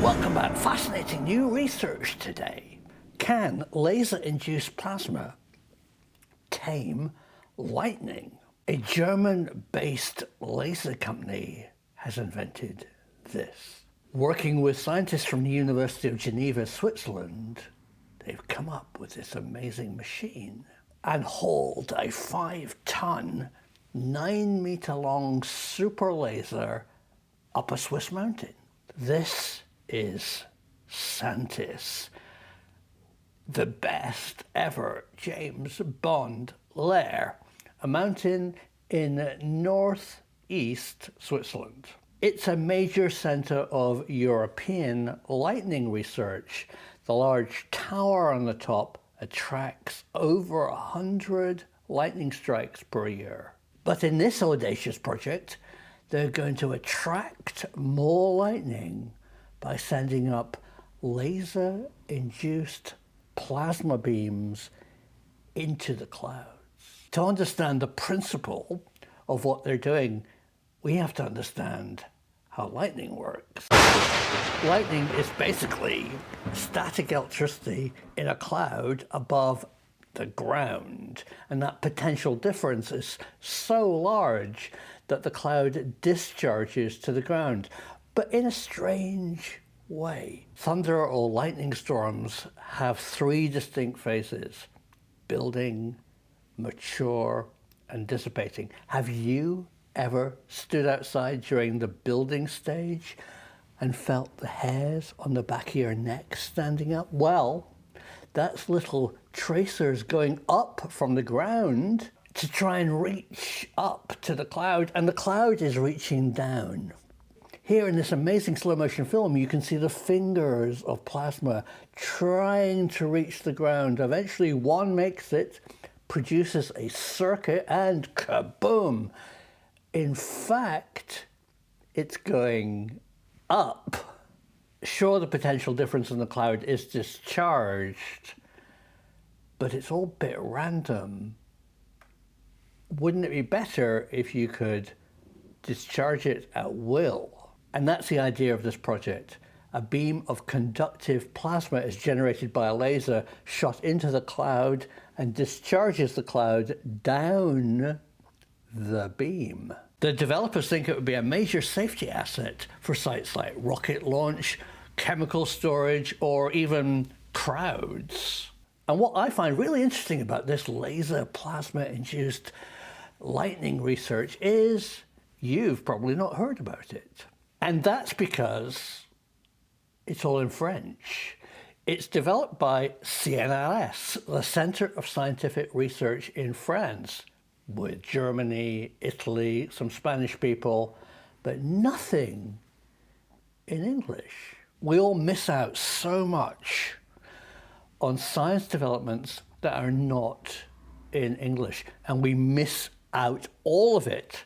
Welcome back. Fascinating new research today. Can laser-induced plasma tame lightning? A German-based laser company has invented this. Working with scientists from the University of Geneva, Switzerland, they've come up with this amazing machine and hauled a 5-ton, 9-meter-long super laser up a Swiss mountain. This is Säntis, the best ever James Bond lair, a mountain in northeast Switzerland. It's a major centre of European lightning research. The large tower on the top attracts over 100 lightning strikes per year. But in this audacious project, they're going to attract more lightning by sending up laser-induced plasma beams into the clouds. To understand the principle of what they're doing, we have to understand how lightning works. Lightning is basically static electricity in a cloud above the ground, and that potential difference is so large that the cloud discharges to the ground, but in a strange way. Thunder or lightning storms have 3 distinct phases: building, mature, and dissipating. Have you ever stood outside during the building stage and felt the hairs on the back of your neck standing up? Well, that's little tracers going up from the ground to try and reach up to the cloud, and the cloud is reaching down. Here in this amazing slow motion film, you can see the fingers of plasma trying to reach the ground. Eventually one makes it, produces a circuit, and kaboom! In fact, it's going up. Sure, the potential difference in the cloud is discharged, but it's all a bit random. Wouldn't it be better if you could discharge it at will? And that's the idea of this project. A beam of conductive plasma is generated by a laser shot into the cloud and discharges the cloud down the beam. The developers think it would be a major safety asset for sites like rocket launch, chemical storage, or even crowds. And what I find really interesting about this laser plasma-induced lightning research is you've probably not heard about it. And that's because it's all in French. It's developed by CNRS, the Centre of Scientific Research in France, with Germany, Italy, some Spanish people, but nothing in English. We all miss out so much on science developments that are not in English, and we miss out all of it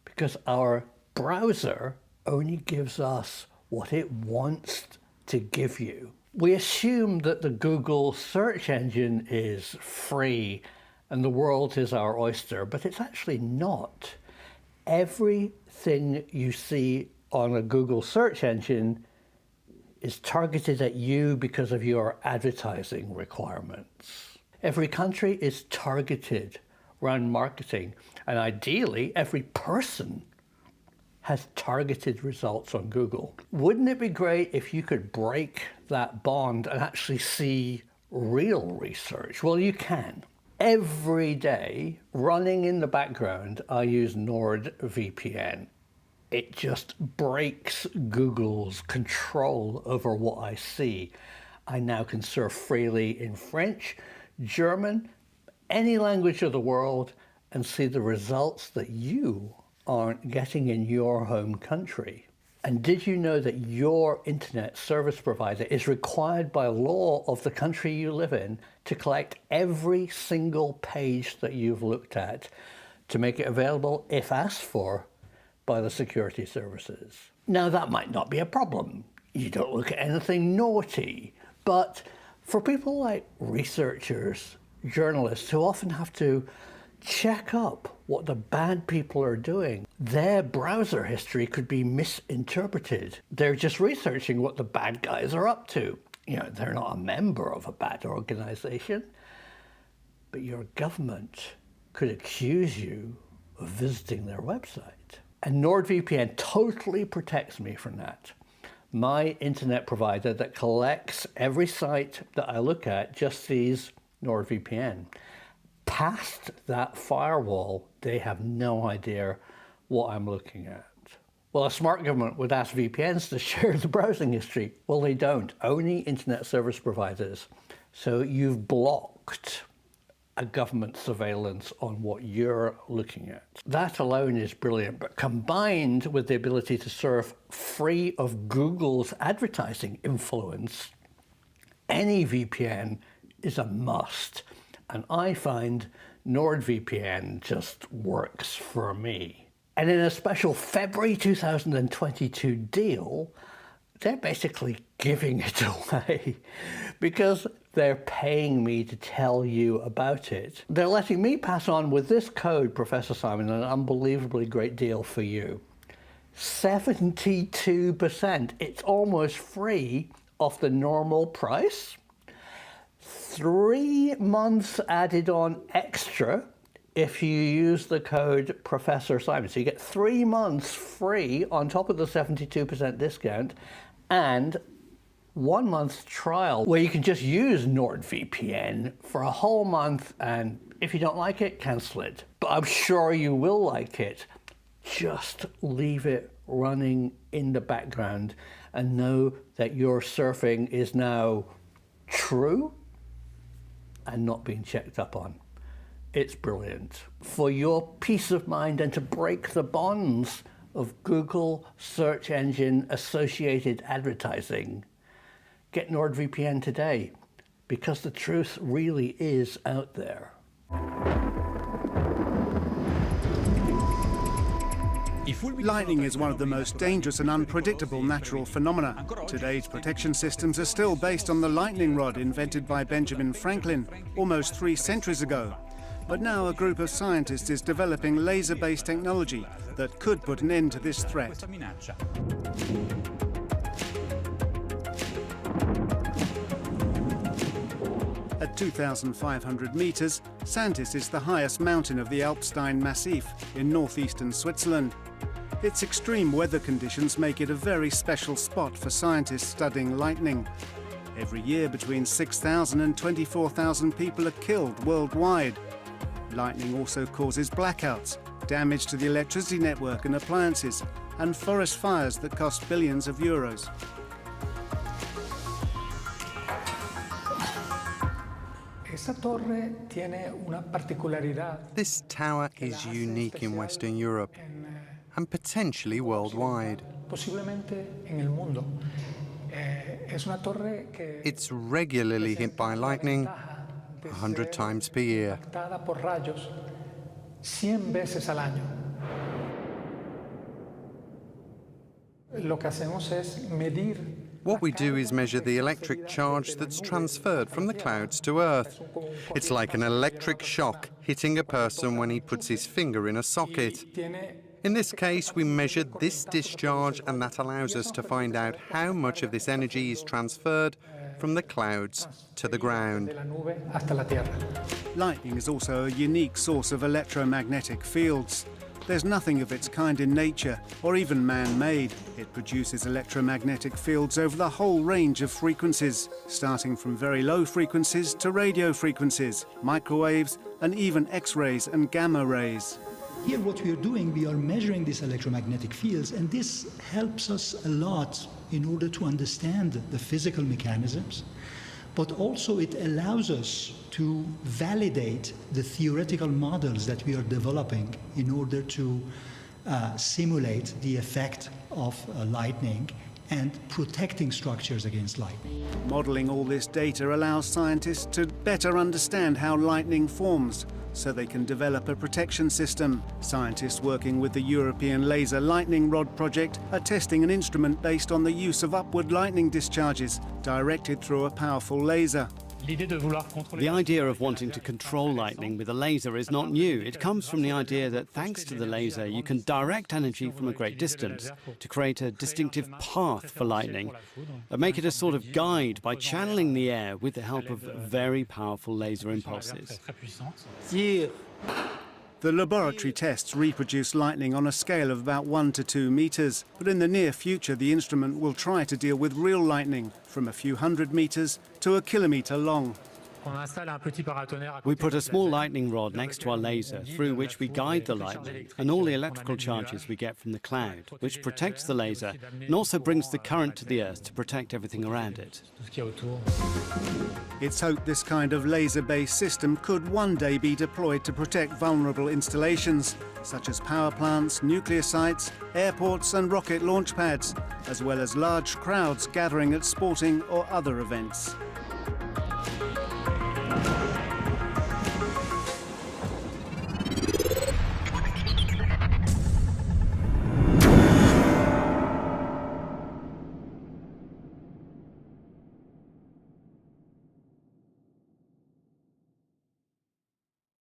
because our browser only gives us what it wants to give you. We assume that the Google search engine is free and the world is our oyster, but it's actually not. Everything you see on a Google search engine is targeted at you because of your advertising requirements. Every country is targeted around marketing, and ideally every person has targeted results on Google. Wouldn't it be great if you could break that bond and actually see real research? Well, you can. Every day, running in the background, I use NordVPN. It just breaks Google's control over what I see. I now can surf freely in French, German, any language of the world, and see the results that you aren't getting in your home country. And did you know that your internet service provider is required by law of the country you live in to collect every single page that you've looked at to make it available if asked for by the security services? Now, that might not be a problem. You don't look at anything naughty, but for people like researchers, journalists who often have to check up what the bad people are doing. Their browser history could be misinterpreted. They're just researching what the bad guys are up to. You know, they're not a member of a bad organization, but your government could accuse you of visiting their website. And NordVPN totally protects me from that. My internet provider that collects every site that I look at just sees NordVPN. Past that firewall, they have no idea what I'm looking at. Well, a smart government would ask VPNs to share the browsing history. Well, they don't. Only internet service providers. So you've blocked a government surveillance on what you're looking at. That alone is brilliant, but combined with the ability to surf free of Google's advertising influence, any VPN is a must. And I find NordVPN just works for me. And in a special February 2022 deal, they're basically giving it away because they're paying me to tell you about it. They're letting me pass on with this code, Professor Simon, an unbelievably great deal for you. 72%. It's almost free off the normal price. 3 months added on extra if you use the code Professor Simon. So you get 3 months free on top of the 72% discount, and 1 month trial where you can just use NordVPN for a whole month, and if you don't like it, cancel it. But I'm sure you will like it. Just leave it running in the background and know that your surfing is now true and not being checked up on. It's brilliant. For your peace of mind and to break the bonds of Google search engine associated advertising, get NordVPN today, because the truth really is out there. Lightning is one of the most dangerous and unpredictable natural phenomena. Today's protection systems are still based on the lightning rod invented by Benjamin Franklin almost 3 centuries ago. But now a group of scientists is developing laser-based technology that could put an end to this threat. At 2,500 meters, Säntis is the highest mountain of the Alpstein massif in northeastern Switzerland. Its extreme weather conditions make it a very special spot for scientists studying lightning. Every year, between 6,000 and 24,000 people are killed worldwide. Lightning also causes blackouts, damage to the electricity network and appliances, and forest fires that cost billions of euros. This tower is unique in Western Europe and potentially worldwide. It's regularly hit by lightning 100 times per year. What we do is measure the electric charge that's transferred from the clouds to Earth. It's like an electric shock hitting a person when he puts his finger in a socket. In this case, we measured this discharge, and that allows us to find out how much of this energy is transferred from the clouds to the ground. Lightning is also a unique source of electromagnetic fields. There's nothing of its kind in nature, or even man-made. It produces electromagnetic fields over the whole range of frequencies, starting from very low frequencies to radio frequencies, microwaves, and even X-rays and gamma rays. Here what we are doing, we are measuring these electromagnetic fields, and this helps us a lot in order to understand the physical mechanisms, but also it allows us to validate the theoretical models that we are developing in order to simulate the effect of lightning and protecting structures against lightning. Modeling all this data allows scientists to better understand how lightning forms, so they can develop a protection system. Scientists working with the European Laser Lightning Rod project are testing an instrument based on the use of upward lightning discharges directed through a powerful laser. The idea of wanting to control lightning with a laser is not new. It comes from the idea that thanks to the laser, you can direct energy from a great distance to create a distinctive path for lightning, and make it a sort of guide by channeling the air with the help of very powerful laser impulses. The laboratory tests reproduce lightning on a scale of about 1 to 2 meters, but in the near future the instrument will try to deal with real lightning from a few hundred meters to a kilometer long. We put a small lightning rod next to our laser through which we guide the lightning and all the electrical charges we get from the cloud, which protects the laser and also brings the current to the Earth to protect everything around it. It's hoped this kind of laser-based system could one day be deployed to protect vulnerable installations, such as power plants, nuclear sites, airports and rocket launch pads, as well as large crowds gathering at sporting or other events.